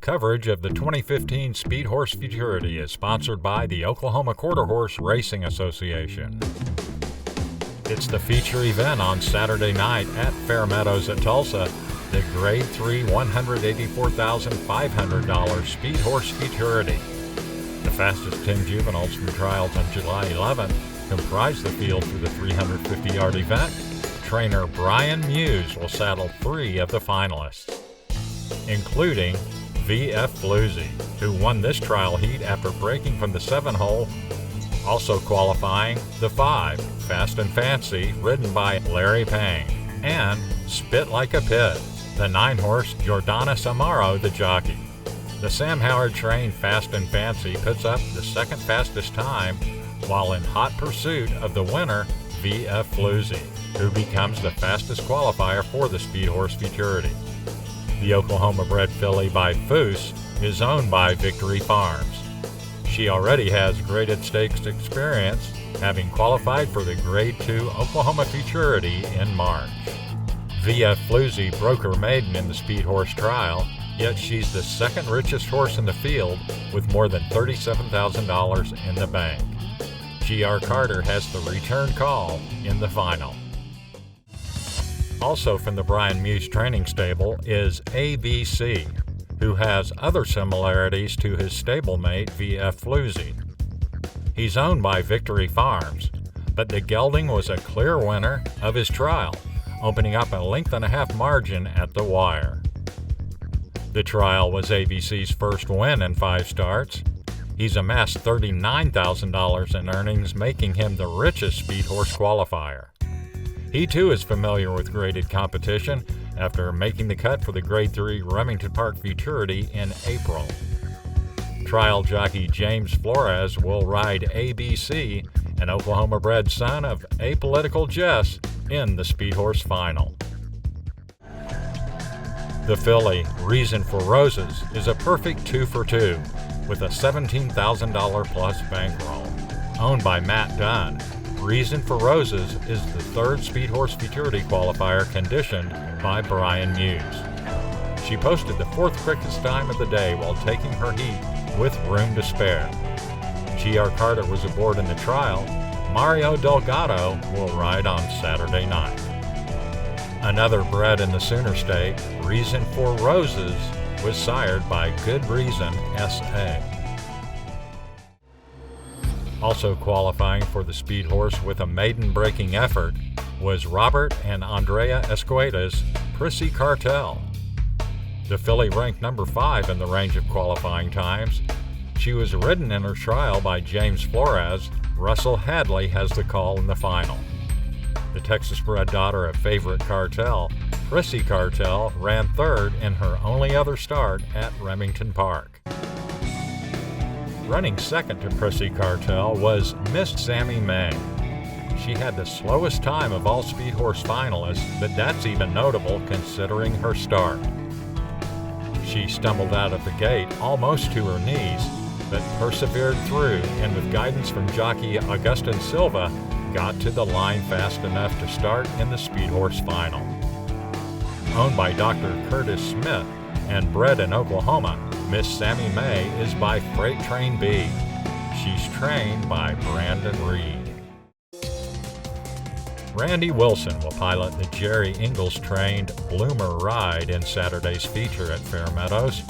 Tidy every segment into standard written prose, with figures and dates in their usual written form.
Coverage of the 2015 Speedhorse Futurity is sponsored by the Oklahoma Quarter Horse Racing Association. It's the feature event on Saturday night at Fair Meadows at Tulsa, the Grade 3 $184,500 Speedhorse Futurity. The fastest 10 juveniles from trials on July 11th comprise the field for the 350-yard event. Trainer Brian Muse will saddle 3 of the finalists, including VF Flozy, who won this trial heat after breaking from the 7-hole. Also qualifying, the 5, Fast and Fancy, ridden by Larry Payne, and Spit Like a Pit, the 9-horse Jordanis Amaro, the jockey. The Sam Howard-trained Fast and Fancy puts up the second fastest time, while in hot pursuit of the winner, VF Flozy, who becomes the fastest qualifier for the Speedhorse Futurity. The Oklahoma-bred filly by Foose is owned by Victory Farms. She already has graded stakes experience, having qualified for the Grade 2 Oklahoma Futurity in March. VF Flozy broke her maiden in the Speedhorse trial, yet she's the second richest horse in the field with more than $37,000 in the bank. G.R. Carter has the return call in the final. Also from the Brian Muse training stable is ABC, who has other similarities to his stablemate VF Flozy. He's owned by Victory Farms, but the gelding was a clear winner of his trial, opening up a 1.5-length margin at the wire. The trial was ABC's first win in 5 starts. He's amassed $39,000 in earnings, making him the richest Speedhorse qualifier. He too is familiar with graded competition after making the cut for the Grade 3 Remington Park Futurity in April. Trial jockey James Flores will ride ABC, an Oklahoma-bred son of apolitical Jess, in the Speedhorse final. The filly, Reason for Roses, is a perfect 2 for 2, with a $17,000 plus bankroll. Owned by Matt Dunn, Reason for Roses is the 3rd Speedhorse Futurity qualifier conditioned by Brian Muse. She posted the 4th quickest time of the day while taking her heat with room to spare. G.R. Carter was aboard in the trial. Mario Delgado will ride on Saturday night. Another bred in the Sooner State, Reason for Roses, was sired by Good Reason S.A. Also qualifying for the Speedhorse with a maiden-breaking effort was Robert and Andrea Escueda's Prissy Cartel. The filly ranked number 5 in the range of qualifying times. She was ridden in her trial by James Flores. Russell Hadley has the call in the final. The Texas-bred daughter of favorite Cartel, Prissy Cartel, ran 3rd in her only other start at Remington Park. Running second to Prissy Cartel was Miss Sammy May. She had the slowest time of all Speedhorse finalists, but that's even notable considering her start. She stumbled out of the gate almost to her knees, but persevered through, and with guidance from jockey Augustin Silva, got to the line fast enough to start in the Speedhorse final. Owned by Dr. Curtis Smith and bred in Oklahoma, Miss Sammy May is by Freight Train B. She's trained by Brandon Reed. Randy Wilson will pilot the Jerry Ingalls-trained Bloomer Ride in Saturday's feature at Fair Meadows.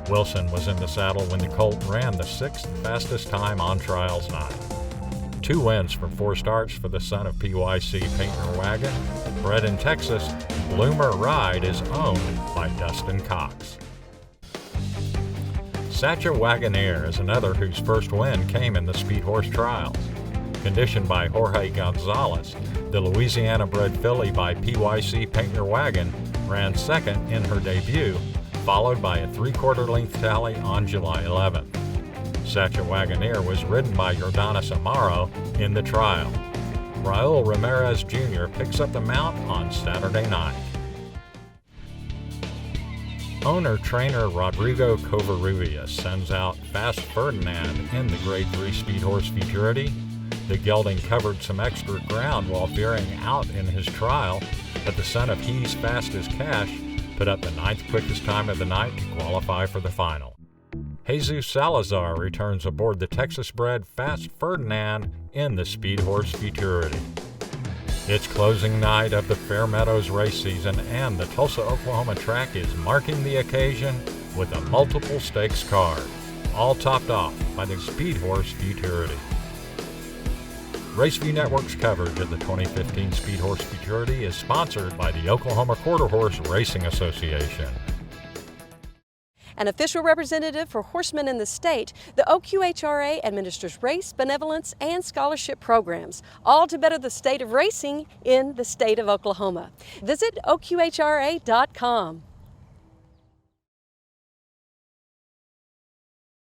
Wilson was in the saddle when the colt ran the 6th fastest time on trials night. 2 wins from 4 starts for the son of PYC Painter Wagon. Bred in Texas, Bloomer Ride is owned by Dustin Cox. Sacha Wagoneer is another whose first win came in the Speedhorse trials. Conditioned by Jorge Gonzalez, the Louisiana-bred filly by PYC Painter Wagon ran 2nd in her debut, followed by a 3/4-length tally on July 11th. Sacha Wagoneer was ridden by Jordanis Amaro in the trial. Raul Ramirez Jr. picks up the mount on Saturday night. Owner-trainer Rodrigo Covarrubias sends out Fast Ferdinand in the Grade 3 Speedhorse Futurity. The gelding covered some extra ground while veering out in his trial, but the son of He's Fast as Cash put up the 9th quickest time of the night to qualify for the final. Jesus Salazar returns aboard the Texas-bred Fast Ferdinand in the Speedhorse Futurity. It's closing night of the Fair Meadows race season, and the Tulsa, Oklahoma track is marking the occasion with a multiple stakes card, all topped off by the Speedhorse Futurity. Raceview Network's coverage of the 2015 Speedhorse Futurity is sponsored by the Oklahoma Quarter Horse Racing Association. An official representative for horsemen in the state, the OQHRA administers race, benevolence, and scholarship programs, all to better the state of racing in the state of Oklahoma. Visit OQHRA.com.